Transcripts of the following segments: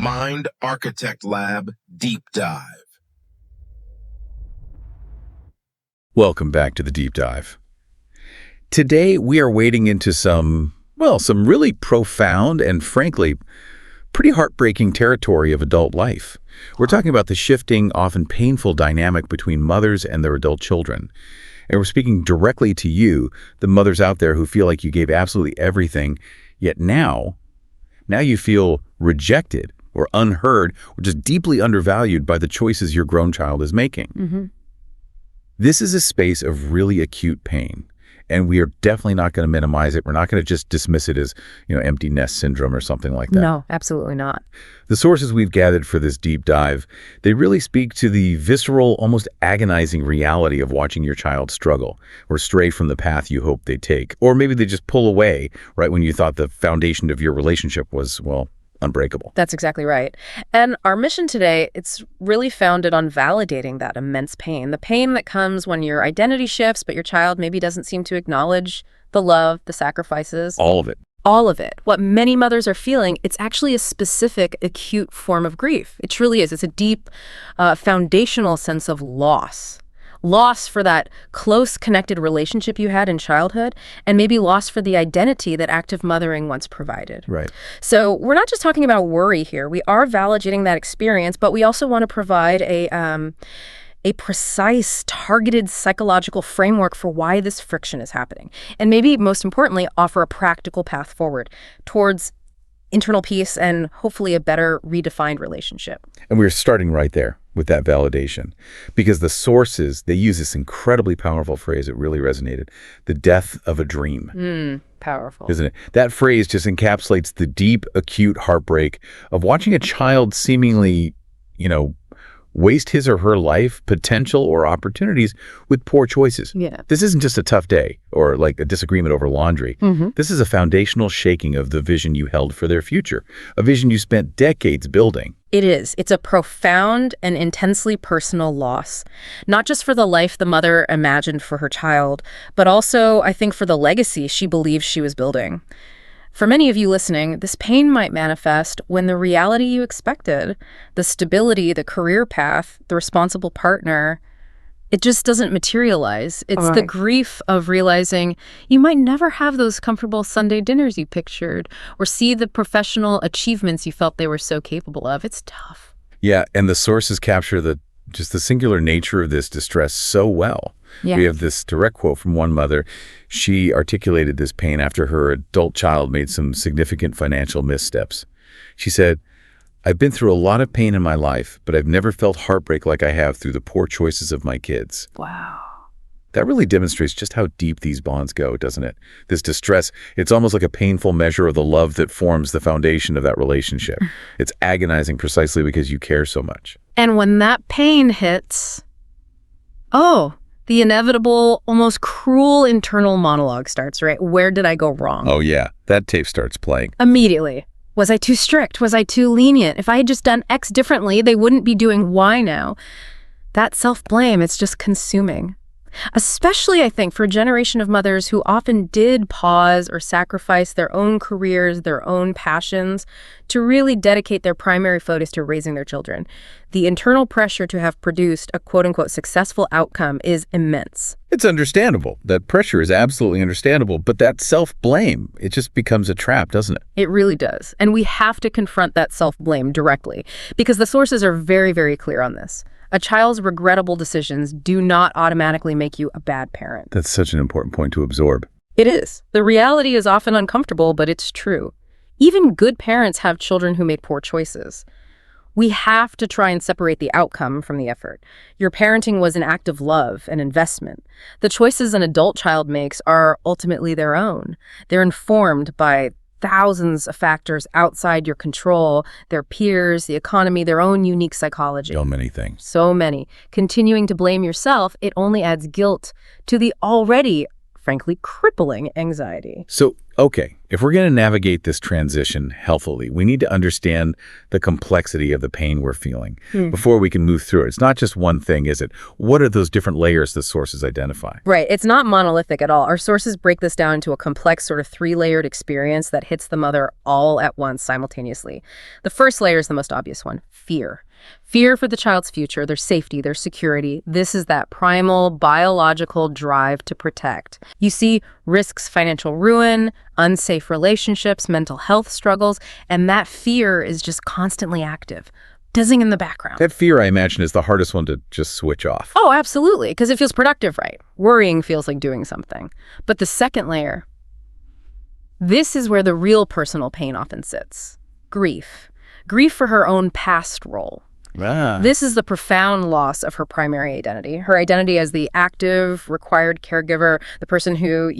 Mind Architect Lab Deep Dive. Welcome back to the Deep Dive. Today, we are wading into some really profound and, frankly, pretty heartbreaking territory of adult life. We're talking about the shifting, often painful dynamic between mothers and their adult children. And we're speaking directly to you, the mothers out there who feel like you gave absolutely everything, yet now you feel rejected or unheard or just deeply undervalued by the choices your grown child is making. Mm-hmm. This is a space of really acute pain, and we are definitely not going to minimize it. We're not going to just dismiss it as, empty nest syndrome or something like that. No, absolutely not. The sources we've gathered for this deep dive, they really speak to the visceral, almost agonizing reality of watching your child struggle or stray from the path you hope they take. Or maybe they just pull away right when you thought the foundation of your relationship was, unbreakable. That's exactly right. And our mission today, it's really founded on validating that immense pain. The pain that comes when your identity shifts, but your child maybe doesn't seem to acknowledge the love, the sacrifices. All of it. All of it. What many mothers are feeling, it's actually a specific acute form of grief. It truly is. It's a deep, foundational sense of loss. Loss for that close, connected relationship you had in childhood, and maybe loss for the identity that active mothering once provided. Right. So we're not just talking about worry here. We are validating that experience, but we also want to provide a precise, targeted psychological framework for why this friction is happening. And maybe most importantly, offer a practical path forward towards internal peace and hopefully a better redefined relationship. And we're starting right there with that validation, because the sources, they use this incredibly powerful phrase that really resonated, the death of a dream. Powerful. Isn't it? That phrase just encapsulates the deep, acute heartbreak of watching a child seemingly, waste his or her life, potential, or opportunities with poor choices. Yeah. This isn't just a tough day or like a disagreement over laundry. Mm-hmm. This is a foundational shaking of the vision you held for their future, a vision you spent decades building. It is. It's a profound and intensely personal loss, not just for the life the mother imagined for her child, but also, I think, for the legacy she believed she was building. For many of you listening, this pain might manifest when the reality you expected, the stability, the career path, the responsible partner, it just doesn't materialize. It's the grief of realizing you might never have those comfortable Sunday dinners you pictured or see the professional achievements you felt they were so capable of. It's tough. Yeah, and the sources capture the singular nature of this distress so well. Yeah. We have this direct quote from one mother. She articulated this pain after her adult child made some significant financial missteps. She said, "I've been through a lot of pain in my life, but I've never felt heartbreak like I have through the poor choices of my kids." Wow. That really demonstrates just how deep these bonds go, doesn't it? This distress, it's almost like a painful measure of the love that forms the foundation of that relationship. It's agonizing precisely because you care so much. And when that pain hits, the inevitable, almost cruel internal monologue starts, right? Where did I go wrong? Oh yeah, that tape starts playing. Immediately. Was I too strict? Was I too lenient? If I had just done X differently, they wouldn't be doing Y now. That self-blame, it's just consuming. Especially, I think, for a generation of mothers who often did pause or sacrifice their own careers, their own passions, to really dedicate their primary focus to raising their children. The internal pressure to have produced a quote-unquote successful outcome is immense. It's understandable. That pressure is absolutely understandable, but that self-blame, it just becomes a trap, doesn't it? It really does. And we have to confront that self-blame directly, because the sources are very, very clear on this. A child's regrettable decisions do not automatically make you a bad parent. That's such an important point to absorb. It is. The reality is often uncomfortable, but it's true. Even good parents have children who make poor choices. We have to try and separate the outcome from the effort. Your parenting was an act of love, an investment. The choices an adult child makes are ultimately their own. They're informed by thousands of factors outside your control, their peers, the economy, their own unique psychology. So many things. So many. Continuing to blame yourself, it only adds guilt to the already, frankly, crippling anxiety. So Okay, if we're going to navigate this transition healthily, we need to understand the complexity of the pain we're feeling before we can move through it. It's not just one thing, is it? What are those different layers the sources identify? Right. It's not monolithic at all. Our sources break this down into a complex sort of three-layered experience that hits the mother all at once simultaneously. The first layer is the most obvious one, fear. Fear for the child's future, their safety, their security. This is that primal biological drive to protect. You see risks, financial ruin, unsafe relationships, mental health struggles, and that fear is just constantly active, buzzing in the background. That fear, I imagine, is the hardest one to just switch off. Oh, absolutely, because it feels productive, right? Worrying feels like doing something. But the second layer, this is where the real personal pain often sits. Grief. Grief for her own past role. This is the profound loss of her primary identity, her identity as the active, required caregiver, the person who,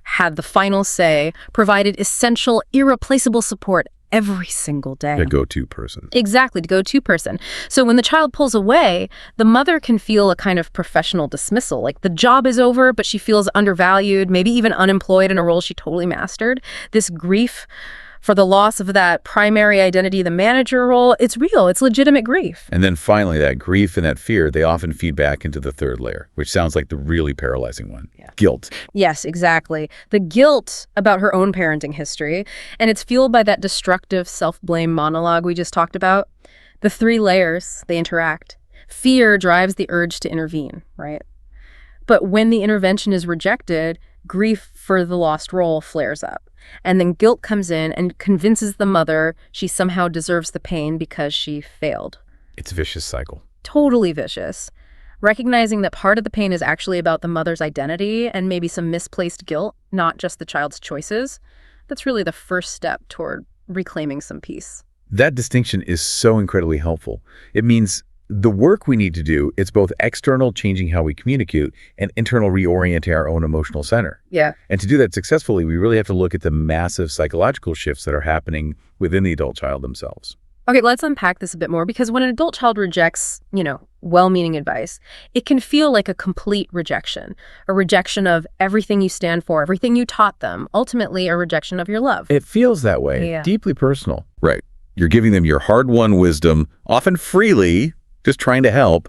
had the final say, provided essential, irreplaceable support every single day. The go-to person. Exactly, the go-to person. So when the child pulls away, the mother can feel a kind of professional dismissal, like the job is over, but she feels undervalued, maybe even unemployed in a role she totally mastered. This grief for the loss of that primary identity, the manager role, it's real. It's legitimate grief. And then finally, that grief and that fear, they often feed back into the third layer, which sounds like the really paralyzing one. Yeah. Guilt. Yes, exactly. The guilt about her own parenting history, and it's fueled by that destructive self-blame monologue we just talked about. The three layers, they interact. Fear drives the urge to intervene, right? But when the intervention is rejected, grief for the lost role flares up. And then guilt comes in and convinces the mother she somehow deserves the pain because she failed. It's a vicious cycle. Totally vicious. Recognizing that part of the pain is actually about the mother's identity and maybe some misplaced guilt, not just the child's choices, that's really the first step toward reclaiming some peace. That distinction is so incredibly helpful. It means the work we need to do, it's both external, changing how we communicate, and internal, reorienting our own emotional center. Yeah. And to do that successfully, we really have to look at the massive psychological shifts that are happening within the adult child themselves. Okay, let's unpack this a bit more, because when an adult child rejects, well-meaning advice, it can feel like a complete rejection, a rejection of everything you stand for, everything you taught them, ultimately a rejection of your love. It feels that way, Yeah. Deeply personal. Right. You're giving them your hard-won wisdom, often freely, just trying to help,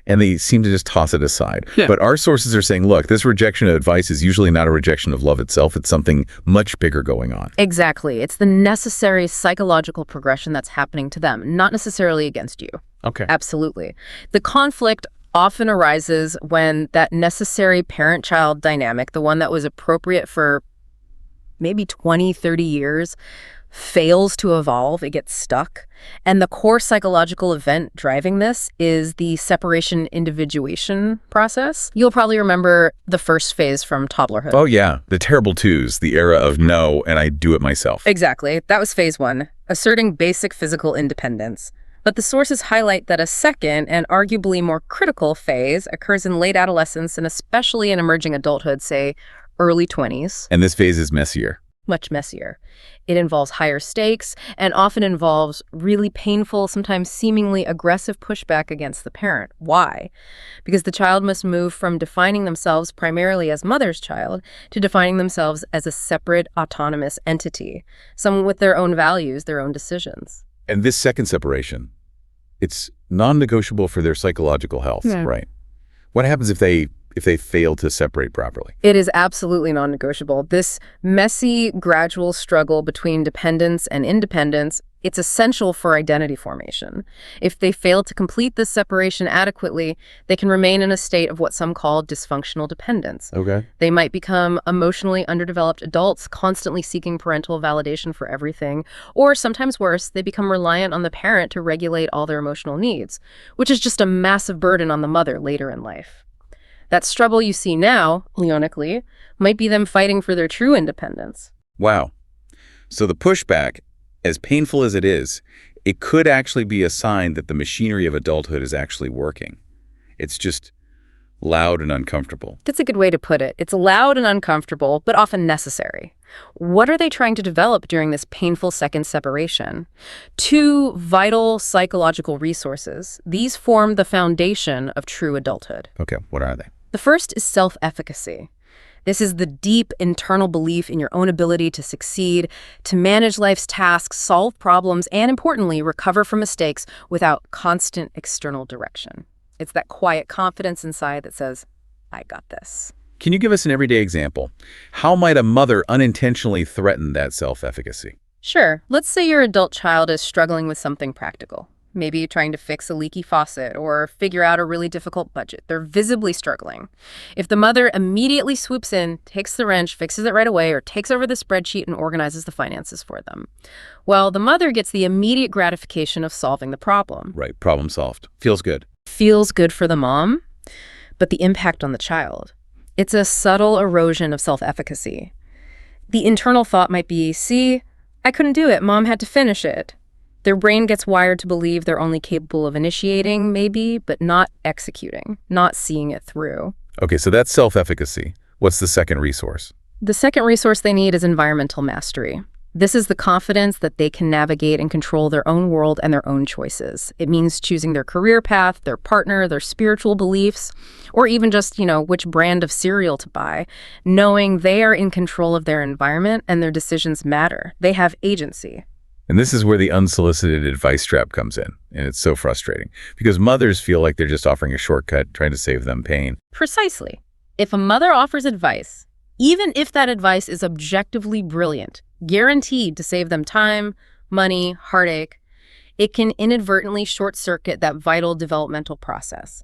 and they seem to just toss it aside. Yeah. But our sources are saying, look, this rejection of advice is usually not a rejection of love itself. It's something much bigger going on. Exactly. It's the necessary psychological progression that's happening to them, not necessarily against you. Okay. Absolutely. The conflict often arises when that necessary parent-child dynamic, the one that was appropriate for maybe 20, 30 years, fails to evolve, it gets stuck. And the core psychological event driving this is the separation individuation process. You'll probably remember the first phase from toddlerhood. Oh, yeah. The terrible twos, the era of no, and I do it myself. Exactly. That was phase one, asserting basic physical independence. But the sources highlight that a second and arguably more critical phase occurs in late adolescence and especially in emerging adulthood, say early 20s. And this phase is messier. Much messier. It involves higher stakes and often involves really painful, sometimes seemingly aggressive pushback against the parent. Why? Because the child must move from defining themselves primarily as mother's child to defining themselves as a separate, autonomous entity, someone with their own values, their own decisions. And this second separation, it's non-negotiable for their psychological health, right? What happens if they fail to separate properly? It is absolutely non-negotiable. This messy, gradual struggle between dependence and independence, it's essential for identity formation. If they fail to complete this separation adequately, they can remain in a state of what some call dysfunctional dependence. Okay. They might become emotionally underdeveloped adults, constantly seeking parental validation for everything. Or sometimes worse, they become reliant on the parent to regulate all their emotional needs, which is just a massive burden on the mother later in life. That struggle you see now, leonically, might be them fighting for their true independence. Wow. So the pushback, as painful as it is, it could actually be a sign that the machinery of adulthood is actually working. It's just loud and uncomfortable. That's a good way to put it. It's loud and uncomfortable, but often necessary. What are they trying to develop during this painful second separation? Two vital psychological resources. These form the foundation of true adulthood. Okay, what are they? The first is self-efficacy. This is the deep internal belief in your own ability to succeed, to manage life's tasks, solve problems, and importantly, recover from mistakes without constant external direction. It's that quiet confidence inside that says, I got this. Can you give us an everyday example? How might a mother unintentionally threaten that self-efficacy? Sure, let's say your adult child is struggling with something practical. Maybe trying to fix a leaky faucet or figure out a really difficult budget. They're visibly struggling. If the mother immediately swoops in, takes the wrench, fixes it right away, or takes over the spreadsheet and organizes the finances for them, well, the mother gets the immediate gratification of solving the problem. Right, problem solved. Feels good. Feels good for the mom, but the impact on the child. It's a subtle erosion of self-efficacy. The internal thought might be, see, I couldn't do it. Mom had to finish it. Their brain gets wired to believe they're only capable of initiating, maybe, but not executing, not seeing it through. Okay, so that's self-efficacy. What's the second resource? The second resource they need is environmental mastery. This is the confidence that they can navigate and control their own world and their own choices. It means choosing their career path, their partner, their spiritual beliefs, or even just, which brand of cereal to buy, knowing they are in control of their environment and their decisions matter. They have agency. And this is where the unsolicited advice trap comes in. And it's so frustrating because mothers feel like they're just offering a shortcut, trying to save them pain. Precisely. If a mother offers advice, even if that advice is objectively brilliant, guaranteed to save them time, money, heartache, it can inadvertently short-circuit that vital developmental process.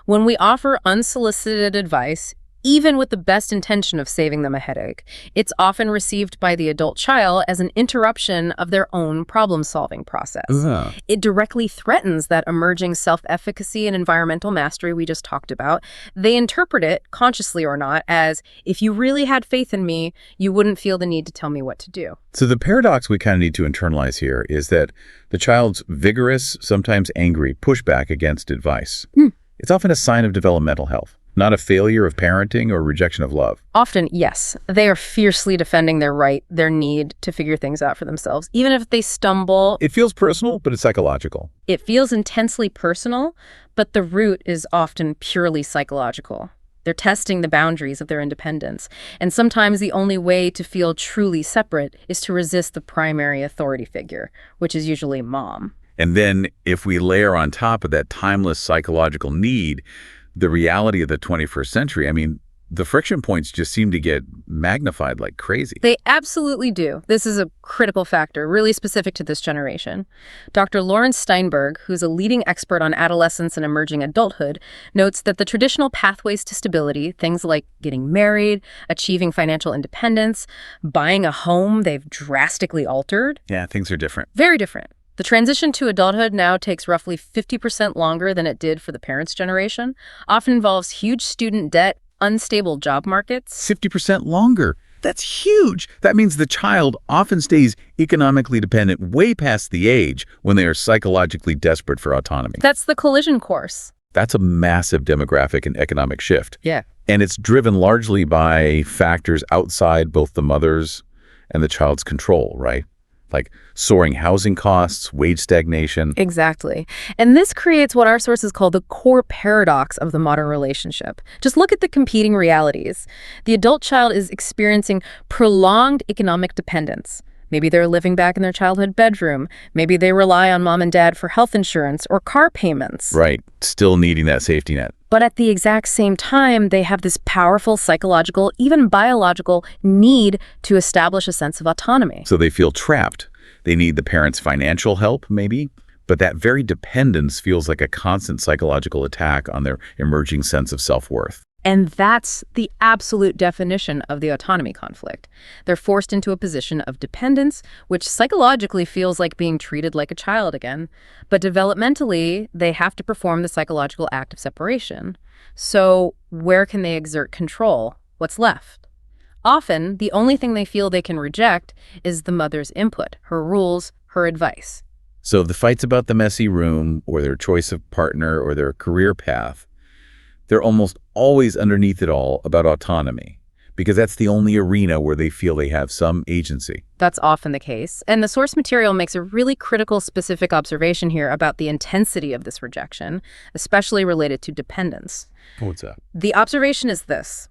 When we offer unsolicited advice, even with the best intention of saving them a headache, it's often received by the adult child as an interruption of their own problem-solving process. It directly threatens that emerging self-efficacy and environmental mastery we just talked about. They interpret it, consciously or not, as, if you really had faith in me, you wouldn't feel the need to tell me what to do. So the paradox we kind of need to internalize here is that the child's vigorous, sometimes angry, pushback against advice. It's often a sign of developmental health, not a failure of parenting or rejection of love. Often, yes. They are fiercely defending their right, their need to figure things out for themselves. Even if they stumble. It feels personal, but it's psychological. It feels intensely personal, but the root is often purely psychological. They're testing the boundaries of their independence. And sometimes the only way to feel truly separate is to resist the primary authority figure, which is usually mom. And then if we layer on top of that timeless psychological need, the reality of the 21st century, the friction points just seem to get magnified like crazy. They absolutely do. This is a critical factor, really specific to this generation. Dr. Lawrence Steinberg, who's a leading expert on adolescence and emerging adulthood, notes that the traditional pathways to stability, things like getting married, achieving financial independence, buying a home, they've drastically altered. Yeah, things are different. Very different. The transition to adulthood now takes roughly 50% longer than it did for the parents' generation, often involves huge student debt, unstable job markets. 50% longer. That's huge. That means the child often stays economically dependent way past the age when they are psychologically desperate for autonomy. That's the collision course. That's a massive demographic and economic shift. Yeah. And it's driven largely by factors outside both the mother's and the child's control, right? Like soaring housing costs, wage stagnation. Exactly. And this creates what our sources call the core paradox of the modern relationship. Just look at the competing realities. The adult child is experiencing prolonged economic dependence. Maybe they're living back in their childhood bedroom. Maybe they rely on mom and dad for health insurance or car payments. Right. Still needing that safety net. But at the exact same time, they have this powerful psychological, even biological need to establish a sense of autonomy. So they feel trapped. They need the parents' financial help, maybe, but that very dependence feels like a constant psychological attack on their emerging sense of self-worth. And that's the absolute definition of the autonomy conflict. They're forced into a position of dependence, which psychologically feels like being treated like a child again. But developmentally, they have to perform the psychological act of separation. So where can they exert control? What's left? Often, the only thing they feel they can reject is the mother's input, her rules, her advice. So the fights about the messy room or their choice of partner or their career path, they're almost always underneath it all about autonomy, because that's the only arena where they feel they have some agency. That's often the case. And the source material makes a really critical, specific observation here about the intensity of this rejection, especially related to dependence. What's up? The observation is this.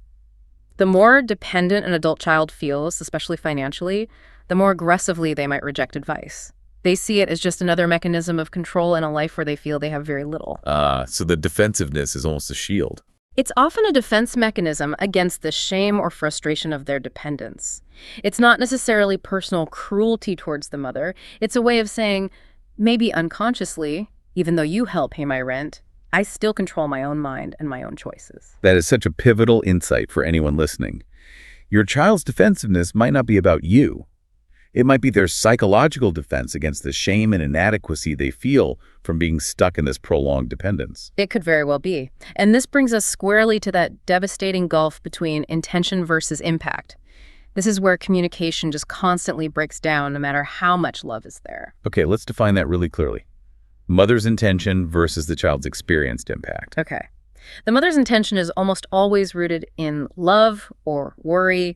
The more dependent an adult child feels, especially financially, the more aggressively they might reject advice. They see it as just another mechanism of control in a life where they feel they have very little. So the defensiveness is almost a shield. It's often a defense mechanism against the shame or frustration of their dependence. It's not necessarily personal cruelty towards the mother. It's a way of saying, maybe unconsciously, even though you help pay my rent, I still control my own mind and my own choices. That is such a pivotal insight for anyone listening. Your child's defensiveness might not be about you. It might be their psychological defense against the shame and inadequacy they feel from being stuck in this prolonged dependence. It could very well be. And this brings us squarely to that devastating gulf between intention versus impact. This is where communication just constantly breaks down no matter how much love is there. Okay, let's define that really clearly. Mother's intention versus the child's experienced impact. Okay. The mother's intention is almost always rooted in love or worry,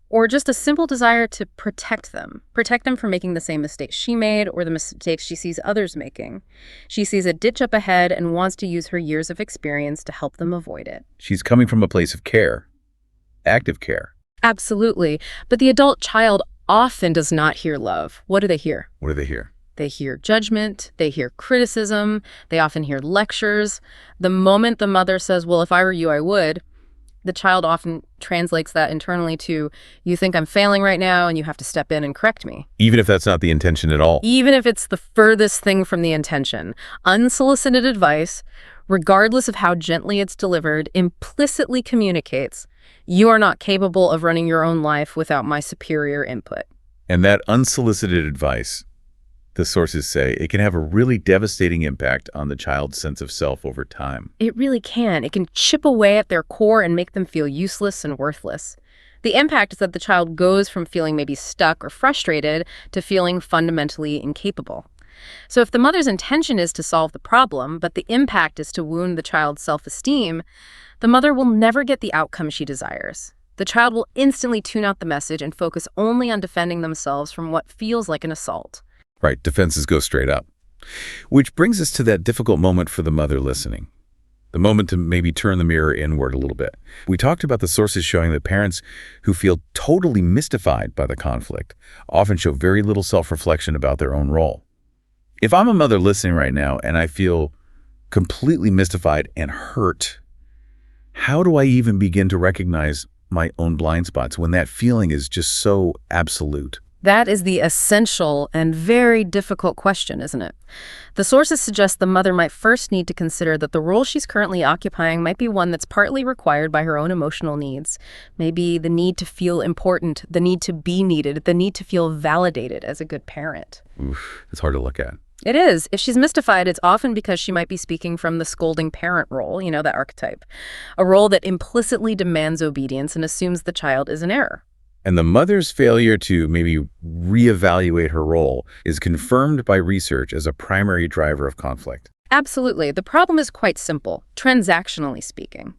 or just a simple desire to protect them from making the same mistakes she made or the mistakes she sees others making. She sees a ditch up ahead and wants to use her years of experience to help them avoid it. She's coming from a place of care, active care. Absolutely. But the adult child often does not hear love. What do they hear? What do they hear? They hear judgment, they hear criticism, they often hear lectures. The moment the mother says, well, if I were you, I would, the child often translates that internally to, you think I'm failing right now and you have to step in and correct me. Even if that's not the intention at all. Even if it's the furthest thing from the intention. Unsolicited advice, regardless of how gently it's delivered, implicitly communicates, you are not capable of running your own life without my superior input. And that unsolicited advice, the sources say, it can have a really devastating impact on the child's sense of self over time. It really can. It can chip away at their core and make them feel useless and worthless. The impact is that the child goes from feeling maybe stuck or frustrated to feeling fundamentally incapable. So if the mother's intention is to solve the problem, but the impact is to wound the child's self-esteem, the mother will never get the outcome she desires. The child will instantly tune out the message and focus only on defending themselves from what feels like an assault. Right, defenses go straight up. Which brings us to that difficult moment for the mother listening. The moment to maybe turn the mirror inward a little bit. We talked about the sources showing that parents who feel totally mystified by the conflict often show very little self-reflection about their own role. If I'm a mother listening right now and I feel completely mystified and hurt, how do I even begin to recognize my own blind spots when that feeling is just so absolute? That is the essential and very difficult question, isn't it? The sources suggest the mother might first need to consider that the role she's currently occupying might be one that's partly required by her own emotional needs. Maybe the need to feel important, the need to be needed, the need to feel validated as a good parent. Oof, it's hard to look at. It is. If she's mystified, it's often because she might be speaking from the scolding parent role, that archetype. A role that implicitly demands obedience and assumes the child is in error. And the mother's failure to maybe reevaluate her role is confirmed by research as a primary driver of conflict. Absolutely. The problem is quite simple, transactionally speaking.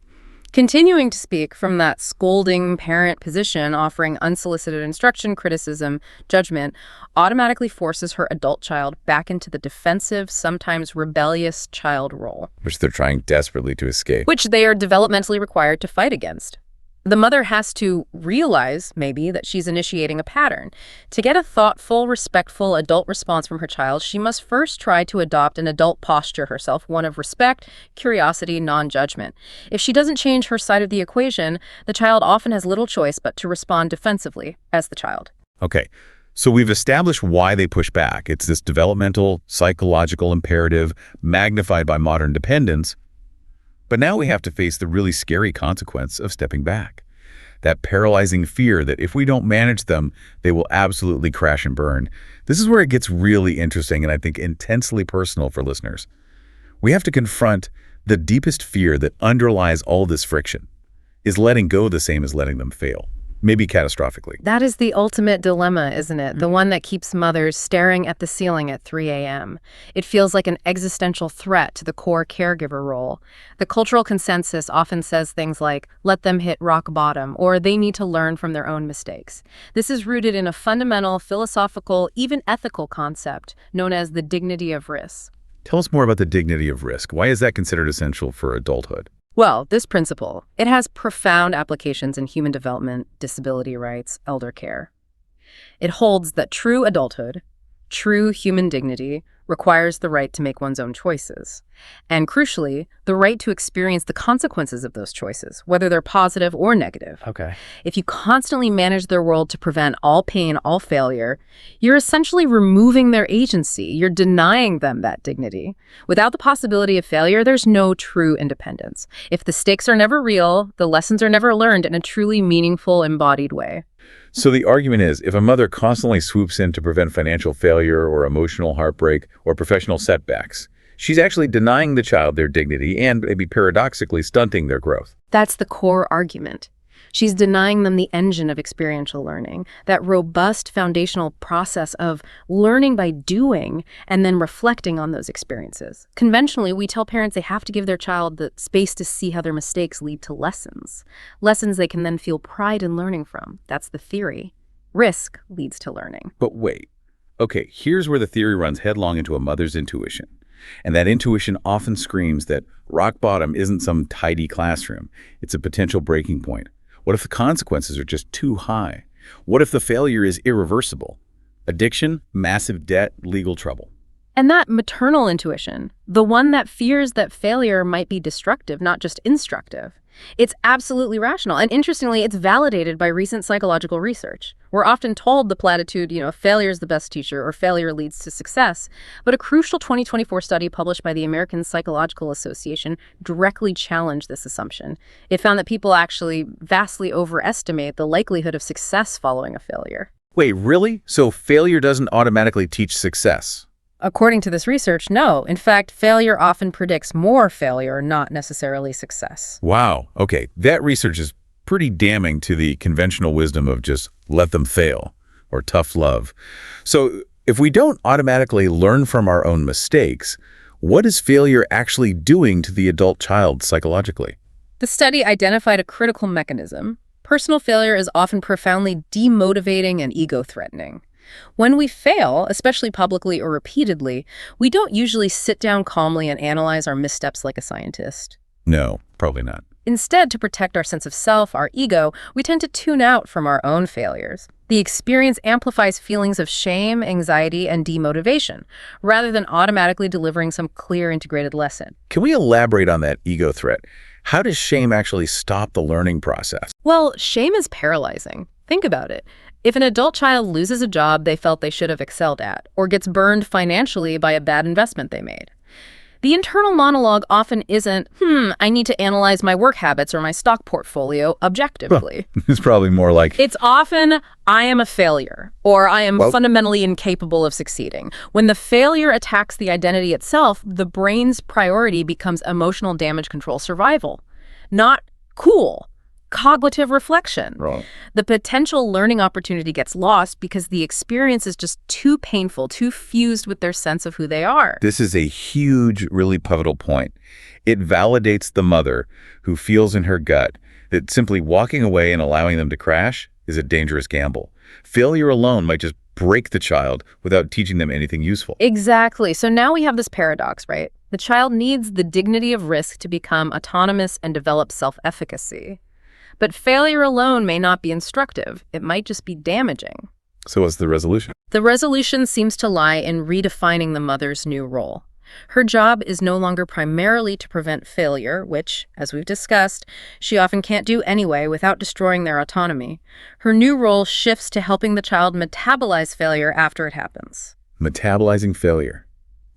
Continuing to speak from that scolding parent position, offering unsolicited instruction, criticism, judgment, automatically forces her adult child back into the defensive, sometimes rebellious child role. Which they're trying desperately to escape. Which they are developmentally required to fight against. The mother has to realize, maybe, that she's initiating a pattern. To get a thoughtful, respectful adult response from her child, she must first try to adopt an adult posture herself, one of respect, curiosity, non-judgment. If she doesn't change her side of the equation, the child often has little choice but to respond defensively as the child. Okay, so we've established why they push back. It's this developmental, psychological imperative magnified by modern dependence. But now we have to face the really scary consequence of stepping back. That paralyzing fear that if we don't manage them, they will absolutely crash and burn. This is where it gets really interesting and I think intensely personal for listeners. We have to confront the deepest fear that underlies all this friction. Is letting go the same as letting them fail? Maybe catastrophically. That is the ultimate dilemma, isn't it? The one that keeps mothers staring at the ceiling at 3 a.m. It feels like an existential threat to the core caregiver role. The cultural consensus often says things like, let them hit rock bottom, or they need to learn from their own mistakes. This is rooted in a fundamental, philosophical, even ethical concept known as the dignity of risk. Tell us more about the dignity of risk. Why is that considered essential for adulthood? Well, this principle, it has profound applications in human development, disability rights, elder care. It holds that true adulthood, true human dignity, requires the right to make one's own choices. And crucially, the right to experience the consequences of those choices, whether they're positive or negative. Okay. If you constantly manage their world to prevent all pain, all failure, you're essentially removing their agency. You're denying them that dignity. Without the possibility of failure, there's no true independence. If the stakes are never real, the lessons are never learned in a truly meaningful, embodied way. So the argument is, if a mother constantly swoops in to prevent financial failure or emotional heartbreak or professional setbacks, she's actually denying the child their dignity and maybe paradoxically stunting their growth. That's the core argument. She's denying them the engine of experiential learning, that robust foundational process of learning by doing and then reflecting on those experiences. Conventionally, we tell parents they have to give their child the space to see how their mistakes lead to lessons they can then feel pride in learning from. That's the theory. Risk leads to learning. But wait. Okay, here's where the theory runs headlong into a mother's intuition. And that intuition often screams that rock bottom isn't some tidy classroom. It's a potential breaking point. What if the consequences are just too high? What if the failure is irreversible? Addiction, massive debt, legal trouble. And that maternal intuition, the one that fears that failure might be destructive, not just instructive, it's absolutely rational. And interestingly, it's validated by recent psychological research. We're often told the platitude, failure is the best teacher or failure leads to success. But a crucial 2024 study published by the American Psychological Association directly challenged this assumption. It found that people actually vastly overestimate the likelihood of success following a failure. Wait, really? So failure doesn't automatically teach success? According to this research, no. In fact, failure often predicts more failure, not necessarily success. Wow. Okay, that research is pretty damning to the conventional wisdom of just let them fail or tough love. So if we don't automatically learn from our own mistakes, what is failure actually doing to the adult child psychologically? The study identified a critical mechanism. Personal failure is often profoundly demotivating and ego-threatening. When we fail, especially publicly or repeatedly, we don't usually sit down calmly and analyze our missteps like a scientist. No, probably not. Instead, to protect our sense of self, our ego, we tend to tune out from our own failures. The experience amplifies feelings of shame, anxiety, and demotivation, rather than automatically delivering some clear integrated lesson. Can we elaborate on that ego threat? How does shame actually stop the learning process? Well, shame is paralyzing. Think about it. If an adult child loses a job they felt they should have excelled at, or gets burned financially by a bad investment they made, the internal monologue often isn't, I need to analyze my work habits or my stock portfolio objectively. Well, it's probably more like, It's often, I am a failure, or I am fundamentally incapable of succeeding. When the failure attacks the identity itself, the brain's priority becomes emotional damage control survival, not cool. Cognitive reflection. Wrong. The potential learning opportunity gets lost because the experience is just too painful, too fused with their sense of who they are. This is a huge, really pivotal point. It validates the mother who feels in her gut that simply walking away and allowing them to crash is a dangerous gamble. Failure alone might just break the child without teaching them anything useful. Exactly. So now we have this paradox, right? The child needs the dignity of risk to become autonomous and develop self-efficacy. But failure alone may not be instructive. It might just be damaging. So what's the resolution? The resolution seems to lie in redefining the mother's new role. Her job is no longer primarily to prevent failure, which, as we've discussed, she often can't do anyway without destroying their autonomy. Her new role shifts to helping the child metabolize failure after it happens. Metabolizing failure.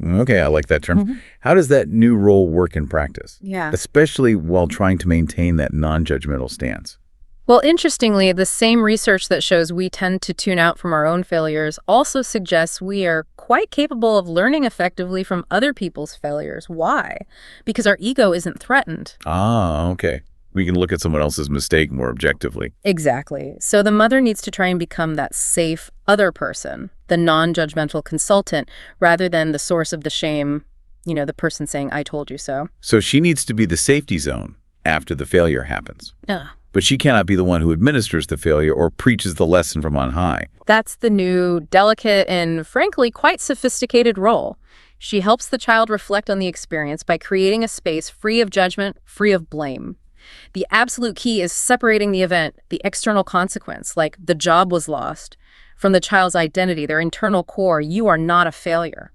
Okay, I like that term. How does that new role work in practice? Yeah. Especially while trying to maintain that non-judgmental stance. Well, interestingly, the same research that shows we tend to tune out from our own failures also suggests we are quite capable of learning effectively from other people's failures. Why? Because our ego isn't threatened. Ah, okay. We can look at someone else's mistake more objectively. Exactly. So the mother needs to try and become that safe other person, the non-judgmental consultant, rather than the source of the shame, the person saying, I told you so. So she needs to be the safety zone after the failure happens. But she cannot be the one who administers the failure or preaches the lesson from on high. That's the new, delicate, and frankly, quite sophisticated role. She helps the child reflect on the experience by creating a space free of judgment, free of blame. The absolute key is separating the event, the external consequence, like the job was lost, from the child's identity, their internal core. You are not a failure.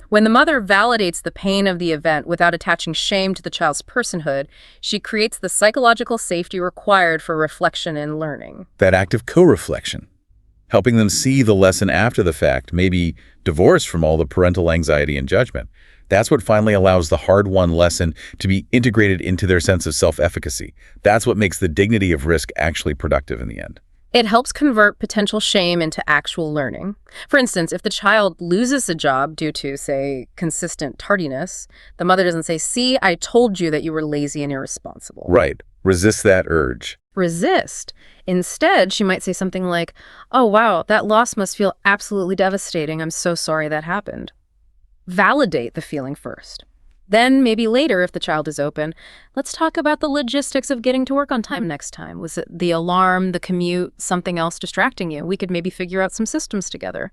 When the mother validates the pain of the event without attaching shame to the child's personhood, she creates the psychological safety required for reflection and learning. That act of co-reflection, helping them see the lesson after the fact, maybe divorced from all the parental anxiety and judgment. That's what finally allows the hard-won lesson to be integrated into their sense of self-efficacy. That's what makes the dignity of risk actually productive in the end. It helps convert potential shame into actual learning. For instance, if the child loses a job due to, say, consistent tardiness, the mother doesn't say, "See, I told you that you were lazy and irresponsible." Right. Resist that urge. Resist. Instead, she might say something like, "Oh, wow, that loss must feel absolutely devastating. I'm so sorry that happened." Validate the feeling first. Then, maybe later, if the child is open, let's talk about the logistics of getting to work on time next time. Was it the alarm, the commute, something else distracting you? We could maybe figure out some systems together.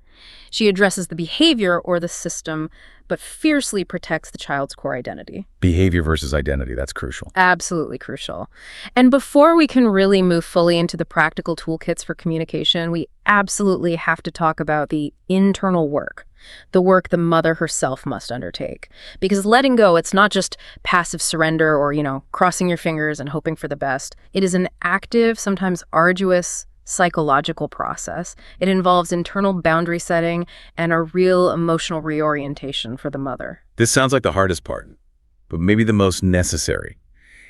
She addresses the behavior or the system, but fiercely protects the child's core identity. Behavior versus identity, that's crucial. Absolutely crucial. And before we can really move fully into the practical toolkits for communication, we absolutely have to talk about the internal work. The work the mother herself must undertake. Because letting go, it's not just passive surrender or, crossing your fingers and hoping for the best. It is an active, sometimes arduous, psychological process. It involves internal boundary setting and a real emotional reorientation for the mother. This sounds like the hardest part, but maybe the most necessary.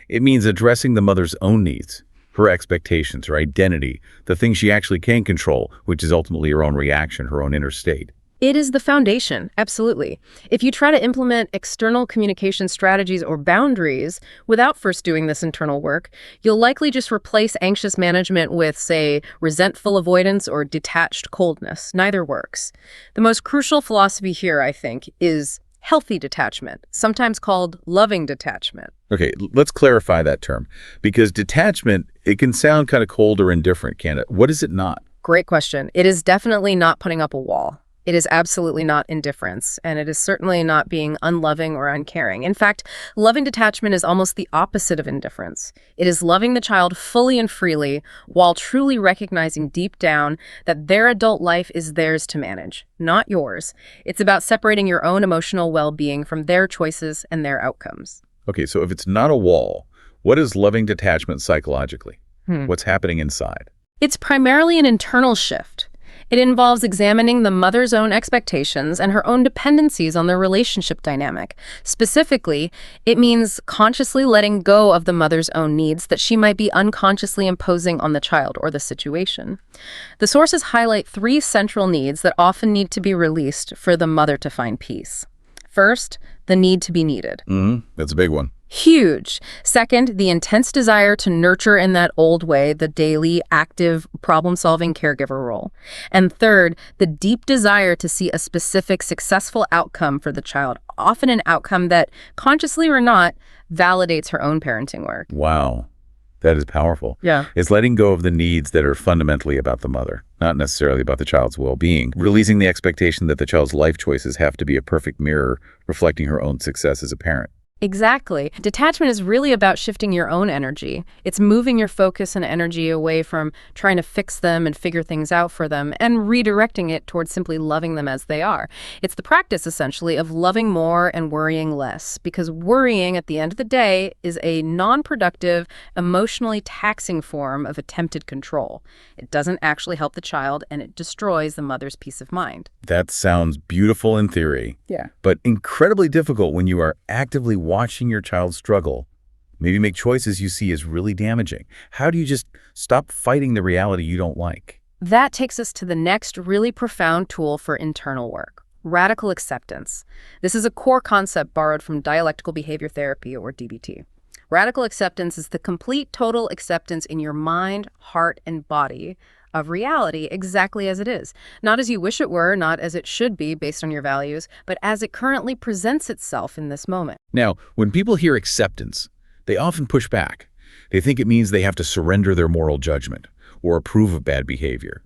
It means addressing the mother's own needs, her expectations, her identity, the things she actually can control, which is ultimately her own reaction, her own inner state. It is the foundation, absolutely. If you try to implement external communication strategies or boundaries without first doing this internal work, you'll likely just replace anxious management with, say, resentful avoidance or detached coldness. Neither works. The most crucial philosophy here, I think, is healthy detachment, sometimes called loving detachment. Okay, let's clarify that term, because detachment, it can sound kind of cold or indifferent, can it? What is it not? Great question. It is definitely not putting up a wall. It is absolutely not indifference, and it is certainly not being unloving or uncaring. In fact, loving detachment is almost the opposite of indifference. It is loving the child fully and freely while truly recognizing deep down that their adult life is theirs to manage, not yours. It's about separating your own emotional well-being from their choices and their outcomes. Okay, so if it's not a wall, what is loving detachment psychologically? What's happening inside? It's primarily an internal shift. It involves examining the mother's own expectations and her own dependencies on their relationship dynamic. Specifically, it means consciously letting go of the mother's own needs that she might be unconsciously imposing on the child or the situation. The sources highlight 3 central needs that often need to be released for the mother to find peace. First, the need to be needed. That's a big one. Huge. Second, the intense desire to nurture in that old way the daily, active, problem-solving caregiver role. And third, the deep desire to see a specific, successful outcome for the child, often an outcome that, consciously or not, validates her own parenting work. Wow. That is powerful. Yeah. It's letting go of the needs that are fundamentally about the mother, not necessarily about the child's well-being. Releasing the expectation that the child's life choices have to be a perfect mirror reflecting her own success as a parent. Exactly. Detachment is really about shifting your own energy. It's moving your focus and energy away from trying to fix them and figure things out for them and redirecting it towards simply loving them as they are. It's the practice, essentially, of loving more and worrying less, because worrying, at the end of the day, is a non-productive, emotionally taxing form of attempted control. It doesn't actually help the child, and it destroys the mother's peace of mind. That sounds beautiful in theory, but incredibly difficult when you are actively watching your child struggle, maybe make choices you see as really damaging. How do you just stop fighting the reality you don't like? That takes us to the next really profound tool for internal work: radical acceptance. This is a core concept borrowed from dialectical behavior therapy, or DBT. Radical acceptance is the complete, total acceptance in your mind, heart, and body of reality exactly as it is. Not as you wish it were, not as it should be based on your values, but as it currently presents itself in this moment. Now, when people hear acceptance, they often push back. They think it means they have to surrender their moral judgment or approve of bad behavior.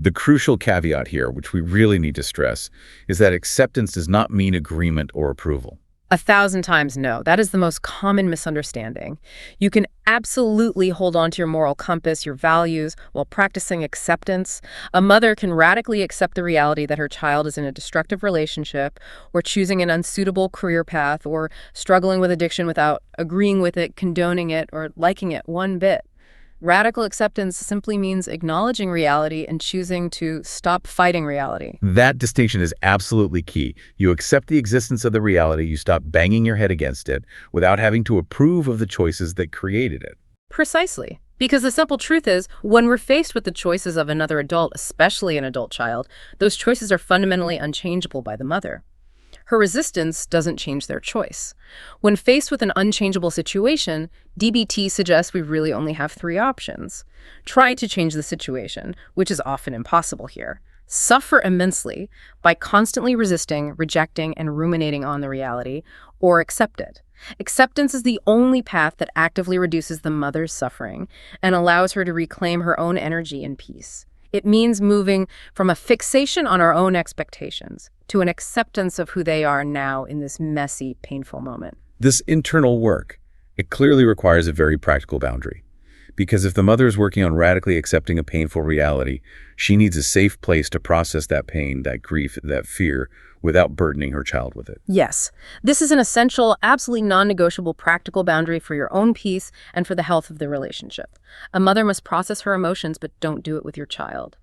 The crucial caveat here, which we really need to stress, is that acceptance does not mean agreement or approval. 1,000 times no. That is the most common misunderstanding. You can absolutely hold on to your moral compass, your values, while practicing acceptance. A mother can radically accept the reality that her child is in a destructive relationship, or choosing an unsuitable career path, or struggling with addiction without agreeing with it, condoning it, or liking it one bit. Radical acceptance simply means acknowledging reality and choosing to stop fighting reality. That distinction is absolutely key. You accept the existence of the reality, you stop banging your head against it without having to approve of the choices that created it. Precisely. Because the simple truth is, when we're faced with the choices of another adult, especially an adult child, those choices are fundamentally unchangeable by the mother. Her resistance doesn't change their choice. When faced with an unchangeable situation, DBT suggests we really only have 3 options. Try to change the situation, which is often impossible here. Suffer immensely by constantly resisting, rejecting, and ruminating on the reality, or accept it. Acceptance is the only path that actively reduces the mother's suffering and allows her to reclaim her own energy and peace. It means moving from a fixation on our own expectations to an acceptance of who they are now in this messy, painful moment. This internal work, it clearly requires a very practical boundary. Because if the mother is working on radically accepting a painful reality, she needs a safe place to process that pain, that grief, that fear, without burdening her child with it. Yes, this is an essential, absolutely non-negotiable practical boundary for your own peace and for the health of the relationship. A mother must process her emotions, but don't do it with your child.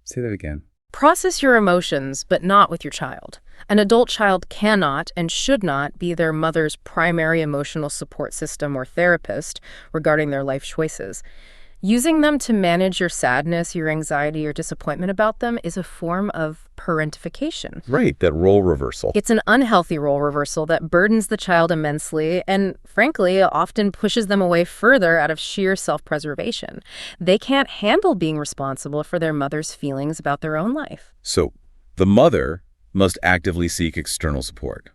Say that again. Process your emotions, but not with your child. An adult child cannot and should not be their mother's primary emotional support system or therapist regarding their life choices. Using them to manage your sadness, your anxiety, or disappointment about them is a form of parentification. Right, that role reversal. It's an unhealthy role reversal that burdens the child immensely and, frankly, often pushes them away further out of sheer self-preservation. They can't handle being responsible for their mother's feelings about their own life. So, the mother must actively seek external support.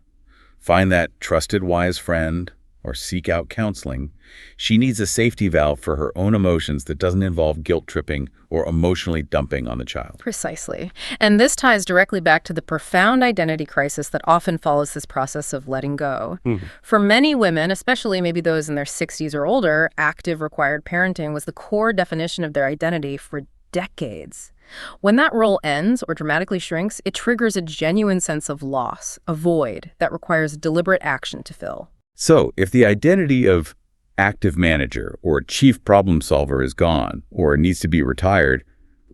Find that trusted, wise friend, or seek out counseling. She needs a safety valve for her own emotions that doesn't involve guilt-tripping or emotionally dumping on the child. Precisely. And this ties directly back to the profound identity crisis that often follows this process of letting go. For many women, especially maybe those in their 60s or older, active required parenting was the core definition of their identity for decades. When that role ends or dramatically shrinks, it triggers a genuine sense of loss, a void that requires deliberate action to fill. So, if the identity of active manager or chief problem solver is gone or needs to be retired,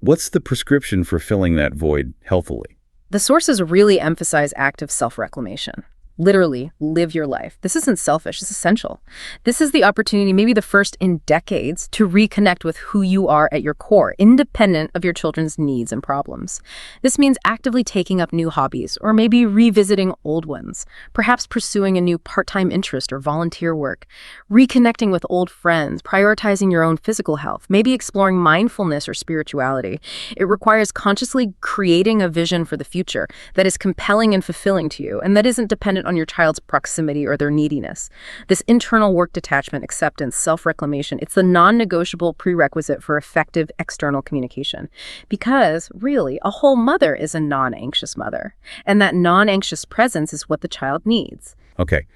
what's the prescription for filling that void healthily? The sources really emphasize active self-reclamation. Literally, live your life. This isn't selfish, it's essential. This is the opportunity, maybe the first in decades, to reconnect with who you are at your core, independent of your children's needs and problems. This means actively taking up new hobbies, or maybe revisiting old ones, perhaps pursuing a new part-time interest or volunteer work, reconnecting with old friends, prioritizing your own physical health, maybe exploring mindfulness or spirituality. It requires consciously creating a vision for the future that is compelling and fulfilling to you, and that isn't dependent on your child's proximity or their neediness. This internal work detachment, acceptance, self-reclamation, it's the non-negotiable prerequisite for effective external communication. Because, really, a whole mother is a non-anxious mother. And that non-anxious presence is what the child needs. Okay,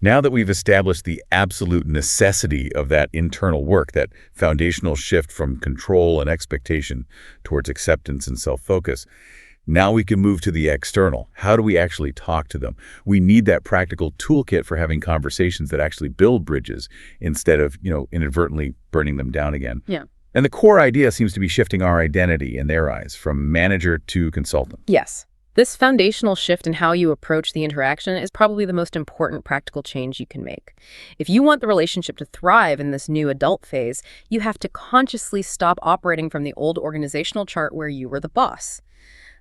now that we've established the absolute necessity of that internal work, that foundational shift from control and expectation towards acceptance and self-focus, now we can move to the external. How do we actually talk to them? We need that practical toolkit for having conversations that actually build bridges instead of, inadvertently burning them down again. Yeah. And the core idea seems to be shifting our identity in their eyes from manager to consultant. Yes. This foundational shift in how you approach the interaction is probably the most important practical change you can make. If you want the relationship to thrive in this new adult phase, you have to consciously stop operating from the old organizational chart where you were the boss.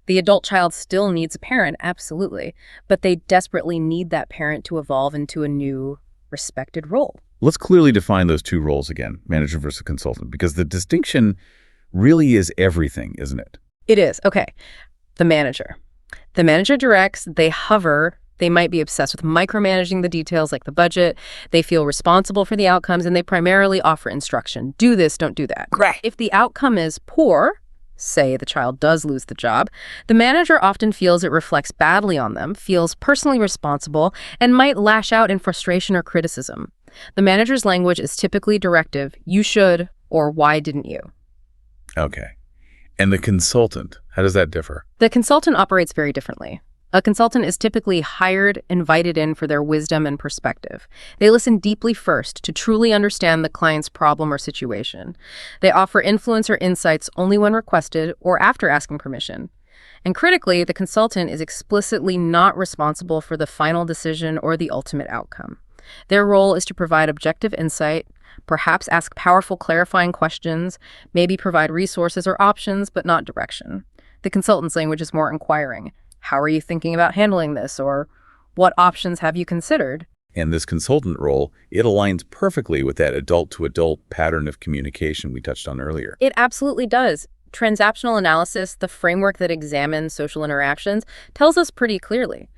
The adult child still needs a parent, absolutely, but they desperately need that parent to evolve into a new, respected role. Let's clearly define those two roles again, manager versus consultant, because the distinction really is everything, isn't it? It is. Okay. The manager. The manager directs, they hover, they might be obsessed with micromanaging the details like the budget, they feel responsible for the outcomes, and they primarily offer instruction. Do this, don't do that. Correct. If the outcome is poor, say the child does lose the job, the manager often feels it reflects badly on them, feels personally responsible, and might lash out in frustration or criticism. The manager's language is typically directive, you should, or why didn't you? Okay. And the consultant, how does that differ? The consultant operates very differently. A consultant is typically hired, invited in for their wisdom and perspective. They listen deeply first to truly understand the client's problem or situation. They offer influence or insights only when requested or after asking permission. And critically, the consultant is explicitly not responsible for the final decision or the ultimate outcome. Their role is to provide objective insight, perhaps ask powerful clarifying questions, maybe provide resources or options, but not direction. The consultant's language is more inquiring. How are you thinking about handling this? Or what options have you considered? And this consultant role, it aligns perfectly with that adult-to-adult pattern of communication we touched on earlier. It absolutely does. Transactional analysis, the framework that examines social interactions, tells us pretty clearly.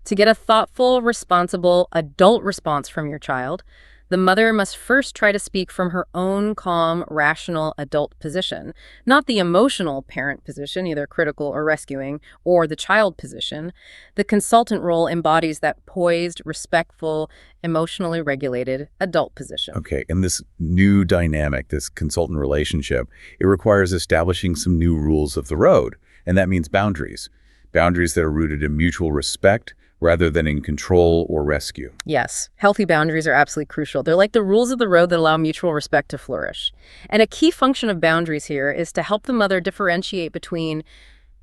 To get a thoughtful, responsible, adult response from your child, the mother must first try to speak from her own calm, rational adult position, not the emotional parent position, either critical or rescuing, or the child position. The consultant role embodies that poised, respectful, emotionally regulated adult position. Okay, and this new dynamic, this consultant relationship, it requires establishing some new rules of the road, and that means boundaries. Boundaries that are rooted in mutual respect, rather than in control or rescue. Yes, healthy boundaries are absolutely crucial. They're like the rules of the road that allow mutual respect to flourish. And a key function of boundaries here is to help the mother differentiate between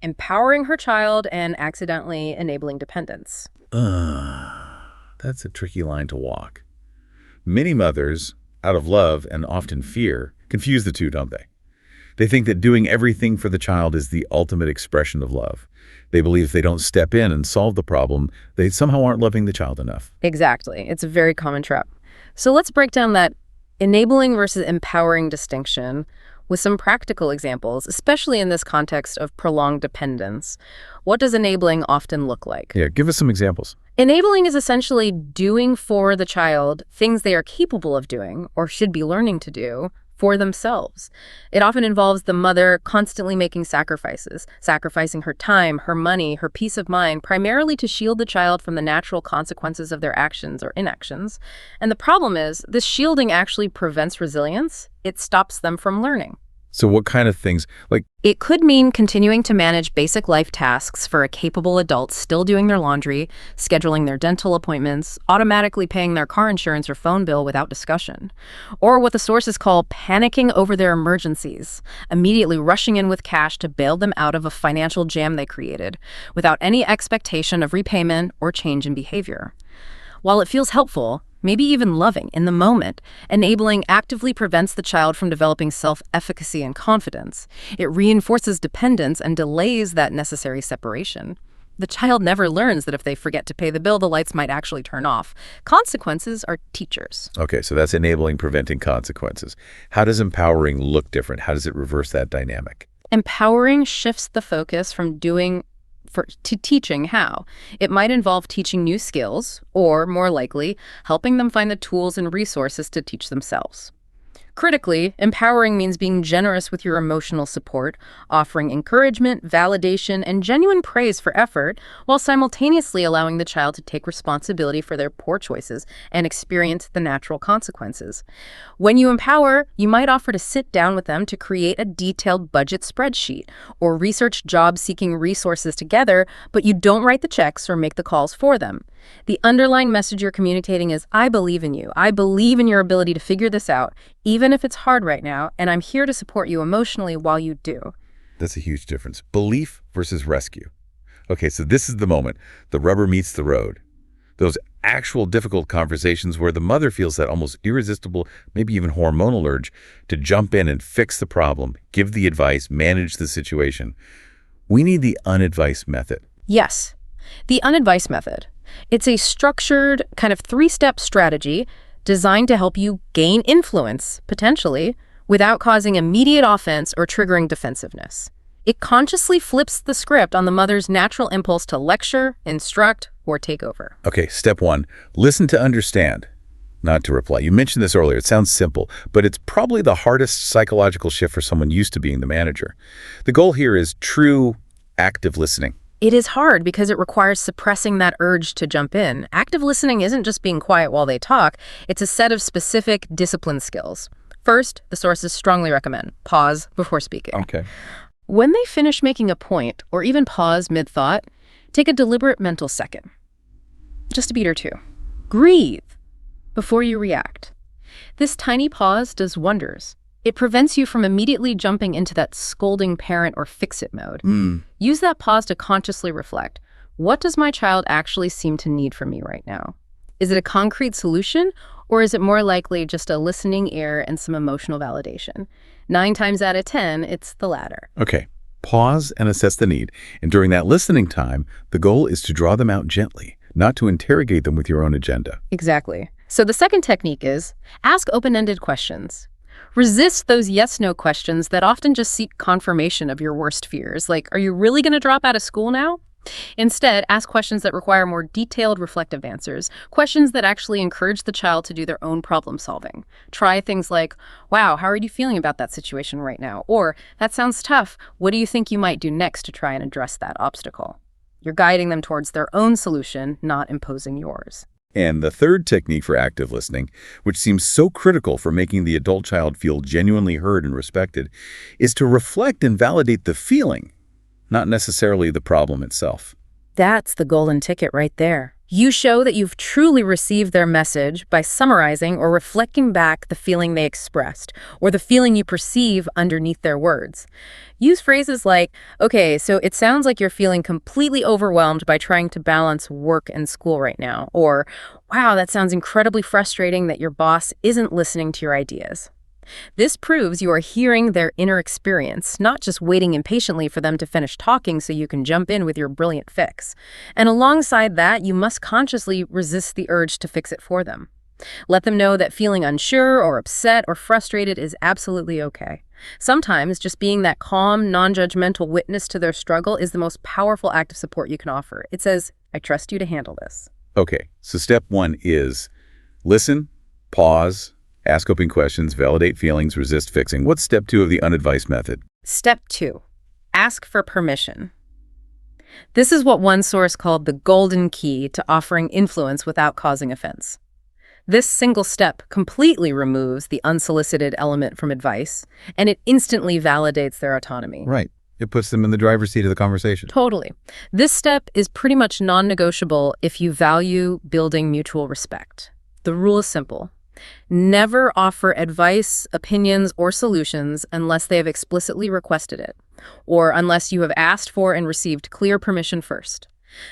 empowering her child and accidentally enabling dependence. That's a tricky line to walk. Many mothers, out of love and often fear, confuse the two, don't they? They think that doing everything for the child is the ultimate expression of love. They believe if they don't step in and solve the problem, they somehow aren't loving the child enough. Exactly. It's a very common trap. So let's break down that enabling versus empowering distinction with some practical examples, especially in this context of prolonged dependence. What does enabling often look like? Yeah, give us some examples. Enabling is essentially doing for the child things they are capable of doing or should be learning to do for themselves. It often involves the mother constantly making sacrifices, sacrificing her time, her money, her peace of mind, primarily to shield the child from the natural consequences of their actions or inactions. And the problem is, this shielding actually prevents resilience. It stops them from learning. So what kind of things, like... It could mean continuing to manage basic life tasks for a capable adult still doing their laundry, scheduling their dental appointments, automatically paying their car insurance or phone bill without discussion. Or what the sources call panicking over their emergencies, immediately rushing in with cash to bail them out of a financial jam they created, without any expectation of repayment or change in behavior. While it feels helpful, maybe even loving in the moment, enabling actively prevents the child from developing self-efficacy and confidence. It reinforces dependence and delays that necessary separation. The child never learns that if they forget to pay the bill, the lights might actually turn off. Consequences are teachers. Okay, so that's enabling, preventing consequences. How does empowering look different? How does it reverse that dynamic? Empowering shifts the focus from doing to teaching how. It might involve teaching new skills, or, more likely, helping them find the tools and resources to teach themselves. Critically, empowering means being generous with your emotional support, offering encouragement, validation, and genuine praise for effort, while simultaneously allowing the child to take responsibility for their poor choices and experience the natural consequences. When you empower, you might offer to sit down with them to create a detailed budget spreadsheet or research job-seeking resources together, but you don't write the checks or make the calls for them. The underlying message you're communicating is, I believe in you. I believe in your ability to figure this out, even if it's hard right now, and I'm here to support you emotionally while you do. That's a huge difference. Belief versus rescue. Okay, so this is the moment. The rubber meets the road. Those actual difficult conversations where the mother feels that almost irresistible, maybe even hormonal urge to jump in and fix the problem, give the advice, manage the situation. We need the unadvised method. Yes, the unadvised method. It's a structured, kind of three-step strategy designed to help you gain influence, potentially, without causing immediate offense or triggering defensiveness. It consciously flips the script on the mother's natural impulse to lecture, instruct, or take over. Okay, step one, listen to understand. not to reply. You mentioned this earlier. It sounds simple, but it's probably the hardest psychological shift for someone used to being the manager. The goal here is true active listening. It is hard because it requires suppressing that urge to jump in. Active listening isn't just being quiet while they talk. It's a set of specific discipline skills. First, the sources strongly recommend pause before speaking. Okay. When they finish making a point, or even pause mid-thought, take a deliberate mental second. Just a beat or two. Breathe before you react. This tiny pause does wonders. It prevents you from immediately jumping into that scolding parent or fix-it mode. Use that pause to consciously reflect. What does my child actually seem to need from me right now? Is it a concrete solution, or is it more likely just a listening ear and some emotional validation? 9 times out of 10, it's the latter. Okay. Pause and assess the need. And during that listening time, the goal is to draw them out gently, not to interrogate them with your own agenda. Exactly. So the second technique is ask open-ended questions. Resist those yes-no questions that often just seek confirmation of your worst fears, like, are you really going to drop out of school now? Instead, ask questions that require more detailed, reflective answers, questions that actually encourage the child to do their own problem solving. Try things like, wow, how are you feeling about that situation right now? Or, that sounds tough. What do you think you might do next to try and address that obstacle? You're guiding them towards their own solution, not imposing yours. And the third technique for active listening, which seems so critical for making the adult child feel genuinely heard and respected, is to reflect and validate the feeling, not necessarily the problem itself. That's the golden ticket right there. You show that you've truly received their message by summarizing or reflecting back the feeling they expressed, or the feeling you perceive underneath their words. Use phrases like, okay, so it sounds like you're feeling completely overwhelmed by trying to balance work and school right now. Or, wow, that sounds incredibly frustrating that your boss isn't listening to your ideas. This proves you are hearing their inner experience, not just waiting impatiently for them to finish talking so you can jump in with your brilliant fix. And alongside that, you must consciously resist the urge to fix it for them. Let them know that feeling unsure or upset or frustrated is absolutely okay. Sometimes just being that calm, non-judgmental witness to their struggle is the most powerful act of support you can offer. It says, I trust you to handle this. Okay, so step 1 is listen, pause, ask open questions, validate feelings, resist fixing. What's step 2 of the unadvised method? Step 2, ask for permission. This is what one source called the golden key to offering influence without causing offense. This single step completely removes the unsolicited element from advice, and it instantly validates their autonomy. Right. It puts them in the driver's seat of the conversation. Totally. This step is pretty much non-negotiable if you value building mutual respect. The rule is simple. Never offer advice, opinions, or solutions unless they have explicitly requested it, or unless you have asked for and received clear permission first.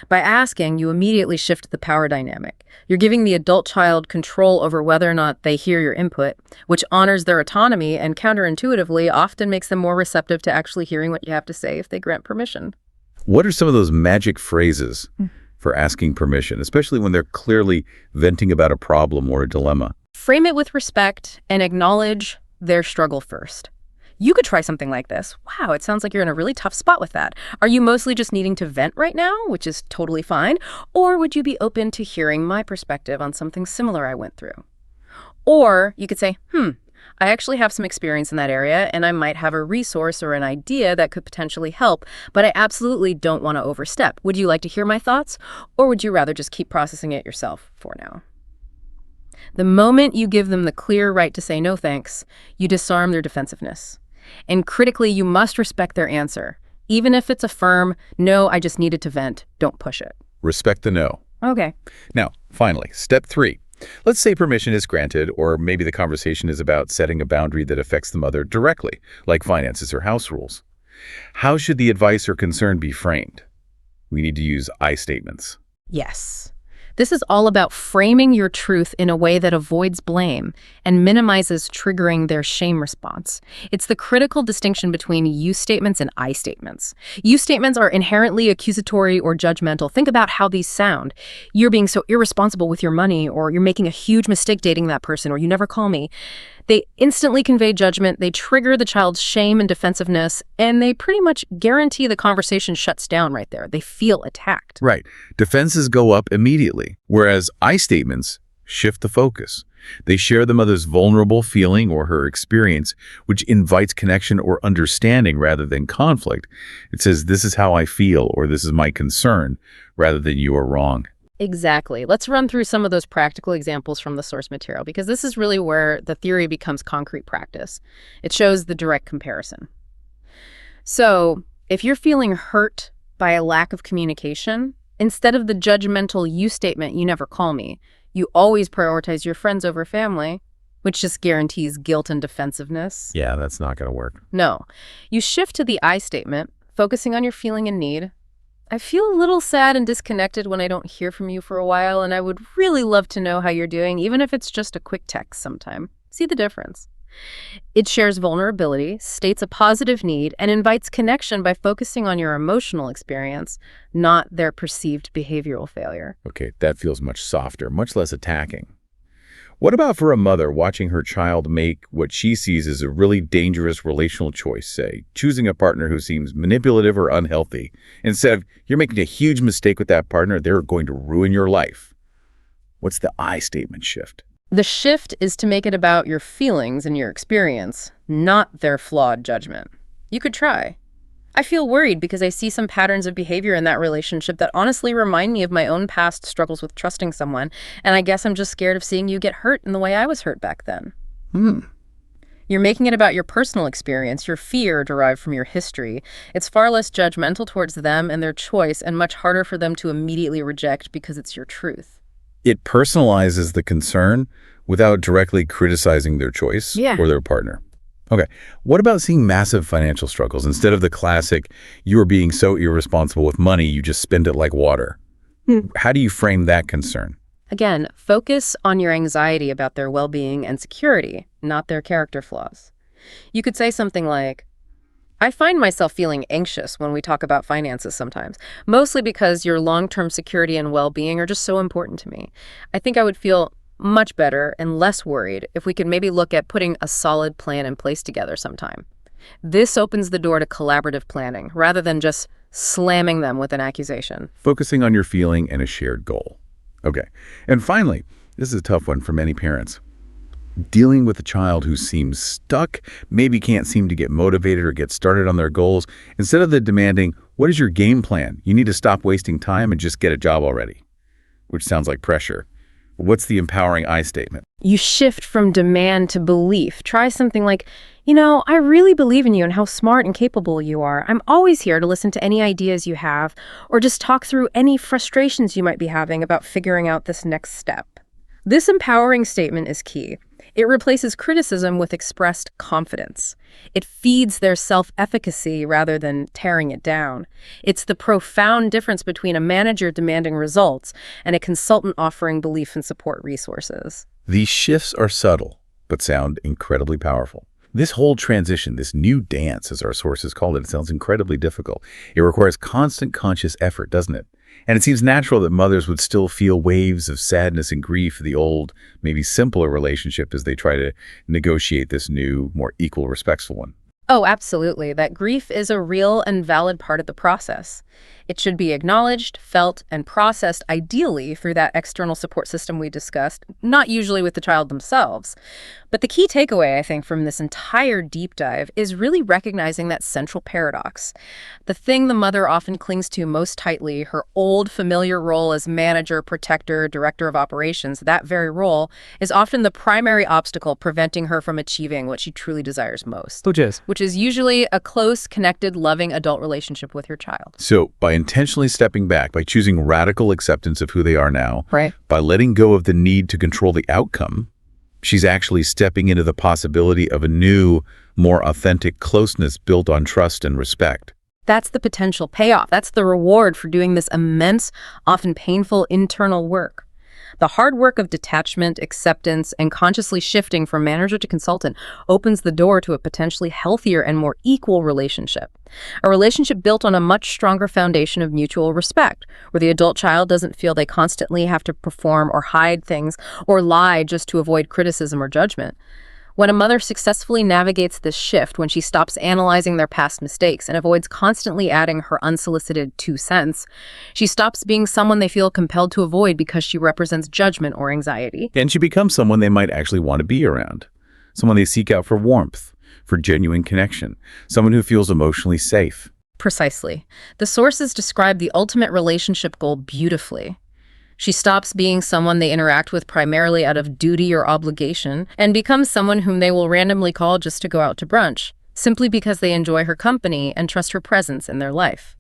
By asking, you immediately shift the power dynamic. You're giving the adult child control over whether or not they hear your input, which honors their autonomy and counterintuitively often makes them more receptive to actually hearing what you have to say if they grant permission. What are some of those magic phrases for asking permission, especially when they're clearly venting about a problem or a dilemma? Frame it with respect and acknowledge their struggle first. You could try something like this. Wow, it sounds like you're in a really tough spot with that. Are you mostly just needing to vent right now, which is totally fine? Or would you be open to hearing my perspective on something similar I went through? Or you could say, I actually have some experience in that area, and I might have a resource or an idea that could potentially help, but I absolutely don't want to overstep. Would you like to hear my thoughts? Or would you rather just keep processing it yourself for now? The moment you give them the clear right to say no thanks, you disarm their defensiveness. And critically, you must respect their answer. Even if it's a firm, no, I just needed to vent, don't push it. Respect the no. Okay. Now, finally, step 3. Let's say permission is granted, or maybe the conversation is about setting a boundary that affects the mother directly, like finances or house rules. How should the advice or concern be framed? We need to use I statements. Yes. This is all about framing your truth in a way that avoids blame and minimizes triggering their shame response. It's the critical distinction between you statements and I statements. You statements are inherently accusatory or judgmental. Think about how these sound. You're being so irresponsible with your money, or you're making a huge mistake dating that person, or you never call me. They instantly convey judgment, they trigger the child's shame and defensiveness, and they pretty much guarantee the conversation shuts down right there. They feel attacked. Right. Defenses go up immediately, whereas I statements shift the focus. They share the mother's vulnerable feeling or her experience, which invites connection or understanding rather than conflict. It says, this is how I feel, or this is my concern, rather than you are wrong. Exactly. Let's run through some of those practical examples from the source material, because this is really where the theory becomes concrete practice. It shows the direct comparison. So, if you're feeling hurt by a lack of communication, instead of the judgmental you statement, you never call me, you always prioritize your friends over family, which just guarantees guilt and defensiveness. Yeah, that's not going to work. No. You shift to the I statement, focusing on your feeling and need. I feel a little sad and disconnected when I don't hear from you for a while, and I would really love to know how you're doing, even if it's just a quick text sometime. See the difference? It shares vulnerability, states a positive need, and invites connection by focusing on your emotional experience, not their perceived behavioral failure. Okay, that feels much softer, much less attacking. What about for a mother watching her child make what she sees as a really dangerous relational choice, say, choosing a partner who seems manipulative or unhealthy? Instead of, you're making a huge mistake with that partner, they're going to ruin your life. What's the I statement shift? The shift is to make it about your feelings and your experience, not their flawed judgment. You could try. I feel worried because I see some patterns of behavior in that relationship that honestly remind me of my own past struggles with trusting someone, and I guess I'm just scared of seeing you get hurt in the way I was hurt back then. You're making it about your personal experience, your fear derived from your history. It's far less judgmental towards them and their choice, and much harder for them to immediately reject because it's your truth. It personalizes the concern without directly criticizing their choice or their partner. Okay, what about seeing massive financial struggles instead of the classic, you are being so irresponsible with money, you just spend it like water? How do you frame that concern? Again, focus on your anxiety about their well-being and security, not their character flaws. You could say something like, I find myself feeling anxious when we talk about finances sometimes, mostly because your long-term security and well-being are just so important to me. I think I would feel much better and less worried if we could maybe look at putting a solid plan in place together sometime. This opens the door to collaborative planning rather than just slamming them with an accusation. Focusing on your feeling and a shared goal. Okay, and finally, this is a tough one for many parents. Dealing with a child who seems stuck, maybe can't seem to get motivated or get started on their goals, instead of the demanding, what is your game plan? You need to stop wasting time and just get a job already, which sounds like pressure. What's the empowering I statement? You shift from demand to belief. Try something like, I really believe in you and how smart and capable you are. I'm always here to listen to any ideas you have, or just talk through any frustrations you might be having about figuring out this next step. This empowering statement is key. It replaces criticism with expressed confidence. It feeds their self-efficacy rather than tearing it down. It's the profound difference between a manager demanding results and a consultant offering belief and support resources. These shifts are subtle, but sound incredibly powerful. This whole transition, this new dance, as our sources called it, sounds incredibly difficult. It requires constant conscious effort, doesn't it? And it seems natural that mothers would still feel waves of sadness and grief for the old, maybe simpler relationship as they try to negotiate this new, more equal, respectful one. Oh, absolutely. That grief is a real and valid part of the process. It should be acknowledged, felt, and processed ideally through that external support system we discussed, not usually with the child themselves. But the key takeaway, I think, from this entire deep dive is really recognizing that central paradox. The thing the mother often clings to most tightly, her old familiar role as manager, protector, director of operations, that very role is often the primary obstacle preventing her from achieving what she truly desires most. Which is usually a close, connected, loving adult relationship with her child. So by intentionally stepping back, by choosing radical acceptance of who they are now, Right. by letting go of the need to control the outcome, she's actually stepping into the possibility of a new, more authentic closeness built on trust and respect. That's the potential payoff. That's the reward for doing this immense, often painful internal work. The hard work of detachment, acceptance, and consciously shifting from manager to consultant opens the door to a potentially healthier and more equal relationship. A relationship built on a much stronger foundation of mutual respect, where the adult child doesn't feel they constantly have to perform or hide things or lie just to avoid criticism or judgment. When a mother successfully navigates this shift, when she stops analyzing their past mistakes and avoids constantly adding her unsolicited 2 cents, she stops being someone they feel compelled to avoid because she represents judgment or anxiety. And she becomes someone they might actually want to be around, someone they seek out for warmth, for genuine connection, someone who feels emotionally safe. Precisely. The sources describe the ultimate relationship goal beautifully. She stops being someone they interact with primarily out of duty or obligation and becomes someone whom they will randomly call just to go out to brunch, simply because they enjoy her company and trust her presence in their life.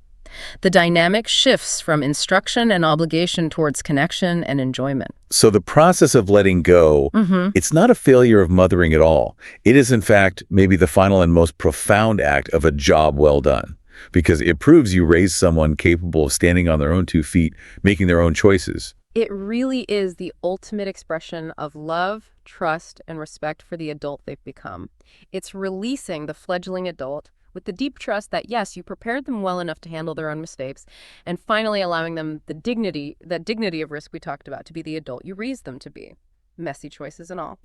The dynamic shifts from instruction and obligation towards connection and enjoyment. So the process of letting go, it's not a failure of mothering at all. It is, in fact, maybe the final and most profound act of a job well done, because it proves you raised someone capable of standing on their own 2 feet, making their own choices. It really is the ultimate expression of love, trust, and respect for the adult they've become. It's releasing the fledgling adult with the deep trust that, yes, you prepared them well enough to handle their own mistakes, and finally allowing them that dignity of risk we talked about, to be the adult you raised them to be. Messy choices and all.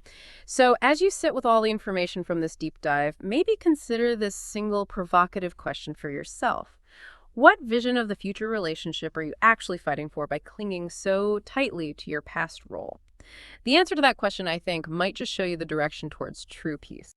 So as you sit with all the information from this deep dive, maybe consider this single provocative question for yourself. What vision of the future relationship are you actually fighting for by clinging so tightly to your past role? The answer to that question, I think, might just show you the direction towards true peace.